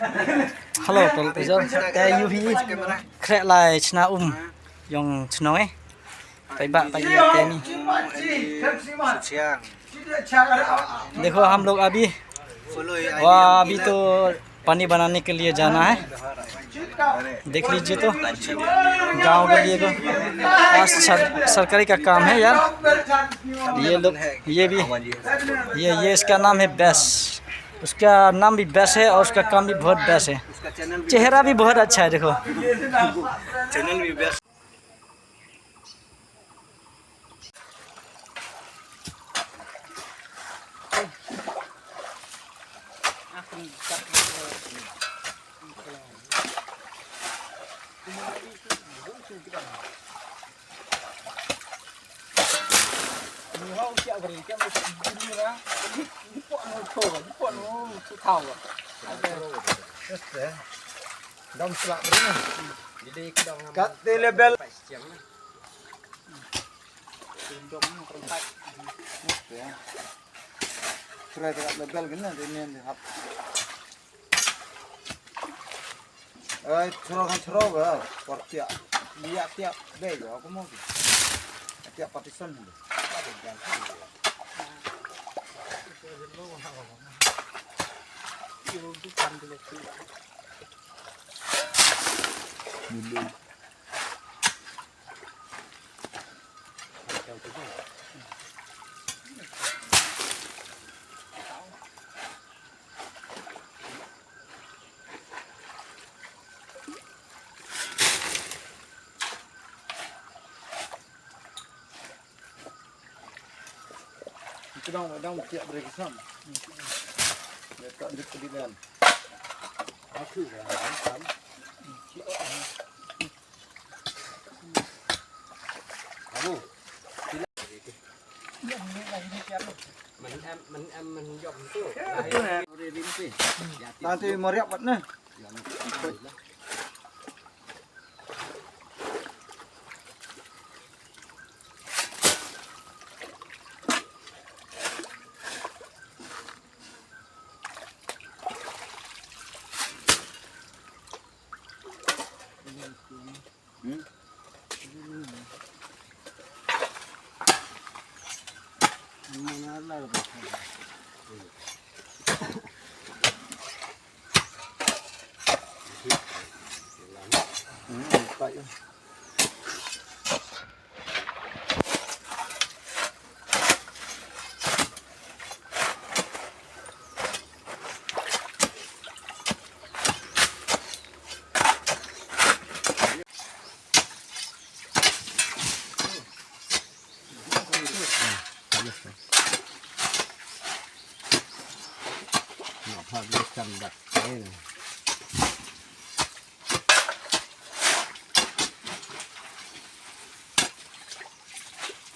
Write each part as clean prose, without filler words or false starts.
Halo tol tejo te UV krek lai chna yong chnoi tai ba tai te ni देखो हम लोग अभी अभी तो पानी बनाने के लिए जाना है। देख लीजिए तो गांव के लिए तो सरकारी का काम है यार। ये लोग ये भी ये इसका नाम है बैस। उसका नाम भी बैस है और उसका काम भी बहुत बैस है। चेहरा भी बहुत अच्छा है देखो। चैनल भी best. Cut the label. Try to cut label gini nanti ni hap. Cerok ga, tiap lihat tiap deh, aku mau tiap partisan dulu. Dong tiap beri kesam. Letak di pedilan. Aku kan. Abu. Mình dọn tu. Nanti meriap batna.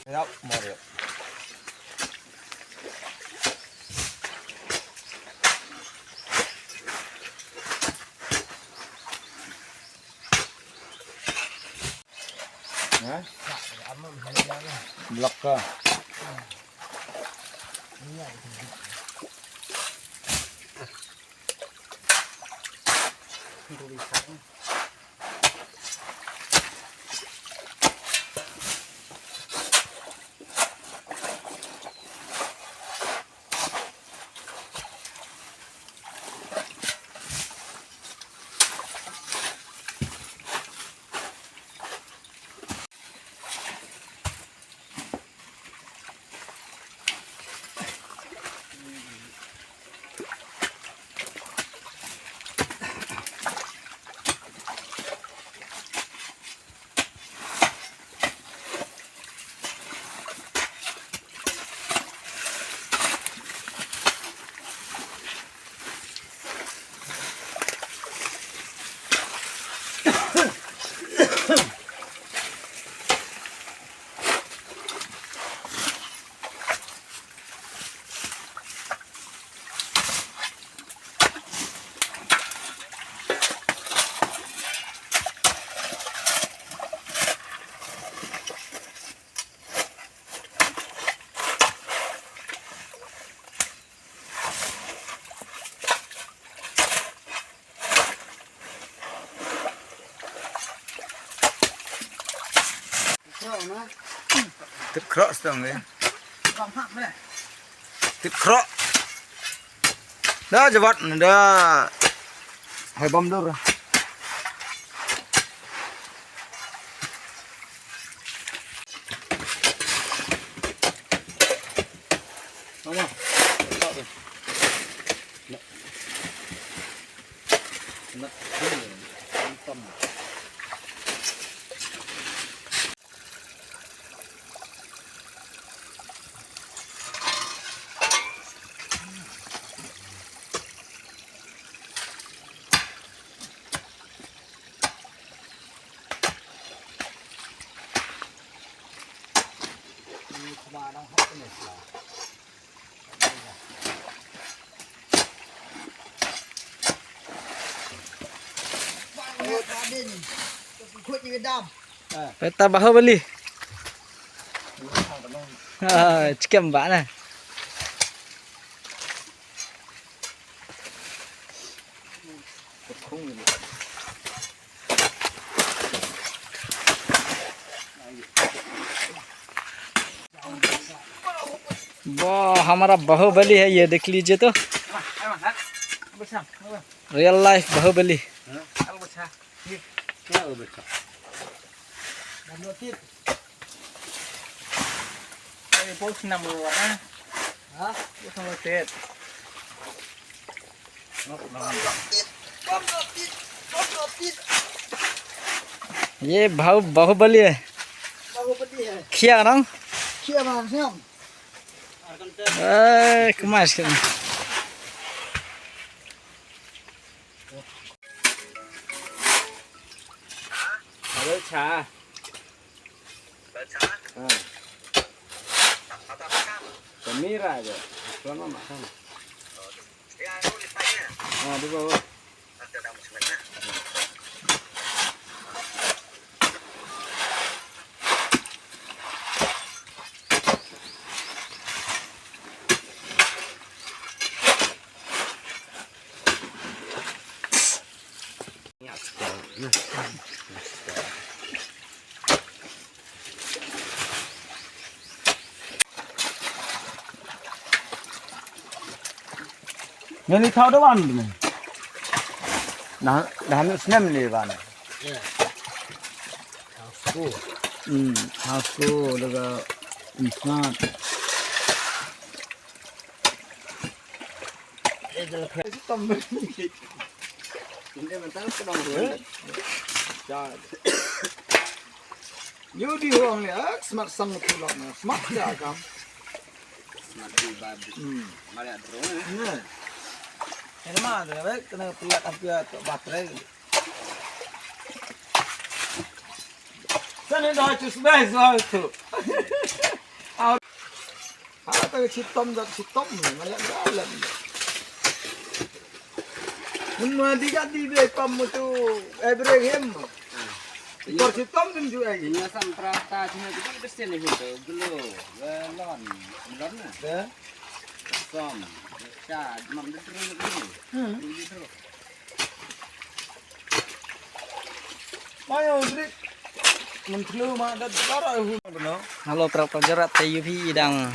Yap, meriap. Blok ka. ติดเคราะห์ตรงนี้ติดเคราะห์เด้อจะวัดเด้อให้บอมดูละPeta Bahubali. Cikem mbak nah. वाह हमारा बाहुबली है, ये देख लीजिए तो real life Baahubali. ये बाहुबली है, खिया ना kemas kan. Halo cha. Pemira aja. Selama makan. Oh, di bawah. Ini tahu dah mana ni? Dah hamil senam ni mana? House lega insan. Ini mental sedang dulu. Jangan. Yudi orang ni, smart sangat pula, smart dah kam. Smart di babi. Mari drone. Ini mah ada, kena piat apa baterai. Sana dah cus bes lah tu. Apa citom dah citom ni, malah jalan. Semua diganti deh kamu tu, Ibrahim. Ikut citom tu juga. Ini asam perata cuma kita bersih ni tu, gelo, galon, galon na. Som. Cah, mam dia terus ni. Mayo Drik. Mentelu mak dah darah benar. Halo para pelajar TUV đang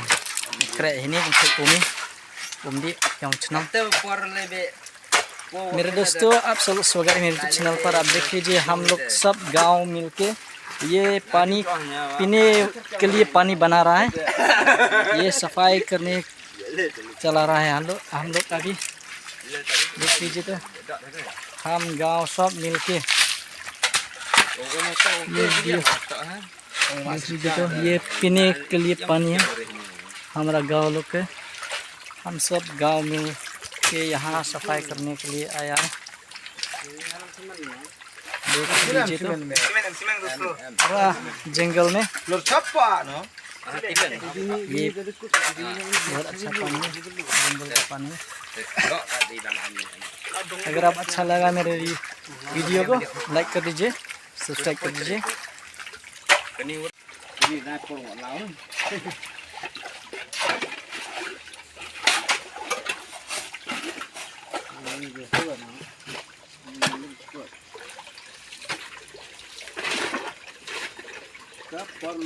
krek ini untuk kami yang channel। मेरे दोस्तों आप सब स्वागत है मेरे चैनल पर। आप देख लीजिए हम लोग सब गांव मिलके ये पानी पीने के लिए पानी बना रहा है, ये सफाई करने चला रहा है हम लोग अभी। देख लीजिए तो हम गांव सब मिलके देख लीजिए तो ये पीने के लिए पानी है हमारा गांव लोग के। हम सब गांव मिल के यहाँ सफाई करने के लिए आया है। देख लीजिए तो पूरा जंगल में ये बहुत अच्छा पानी है, जंगल का पानी है। अगर आप अच्छा लगा मेरे वीडियो को लाइक कर दीजिए, सब्सक्राइब कर दीजिए। Up. Macam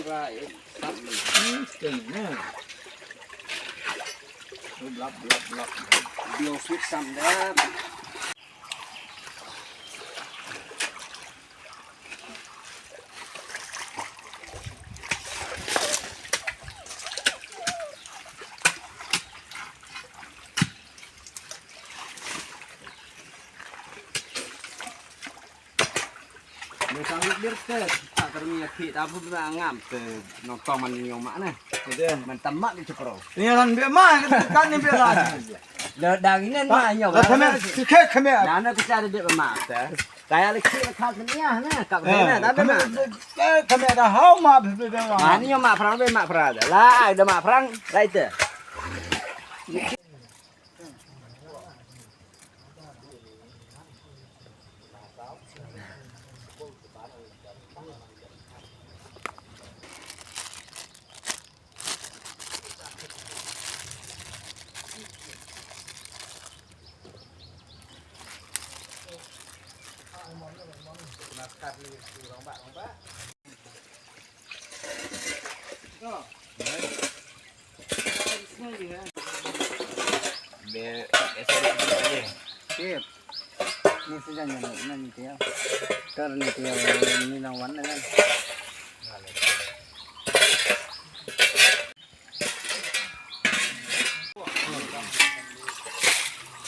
dia ke, tak termi akhir tapi ngam ke nonton man yang mana? Mantam mak di cepro. Ini kan biar mah kan ni biar lah. Dah ini mah yang. Kami kami. Nana kita ada dia mak ke. Kaya lagi kat sini ah na, kat sana tapi mak. Kami ada hau mah berbeza. Ani yang mak perang mak perang. Lah ada mak perang, right? Sip. Ni saja ni dia. Karena dia ni lawan kan.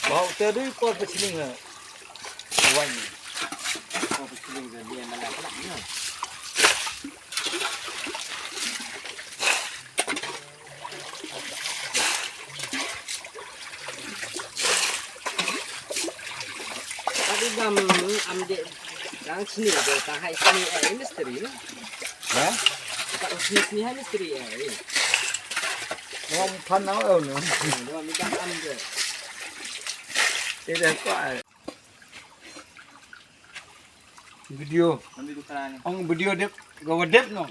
Wow, tadi kau bersiling ke? Wan. Kau bersiling ke dia malah pelak ni. Tapi gam ambil orang sini ada tahai sini misteri ni. Hah? Kat sini misteri Orang panau ni. Dia minta ambil. Tidak kuat. Video. Ang video dep, gawa dep no.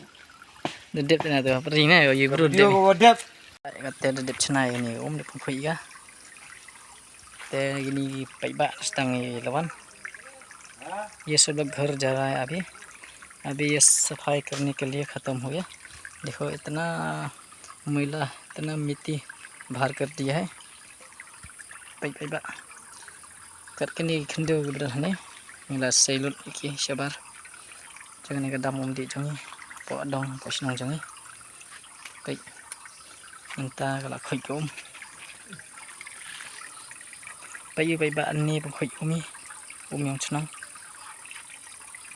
Dedep na tu. Pergi na yo guru Video dep. gawa dep. Kata dedep cenai ni om dep khoi ga. ते gini पैबा stang ये लवन ये सब लोग घर जा रहा है अभी ये सफाई करने के लिए ख़त्म हो गया। देखो इतना मैला इतना मिट्टी बाहर कर दिया है। पैबा करके नहीं खंडे उधर हने मिला सैलुट की शबार jangan ke dalam di jangi po dong po sinong jangi pay minta kalau khoi kom pay ba ani po khoi umi yang senang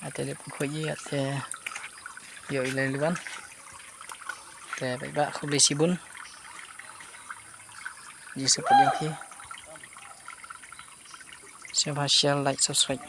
ate le po khoi ate yo ilaliwan te ba khuli sibun ji seperti yang ki share like subscribe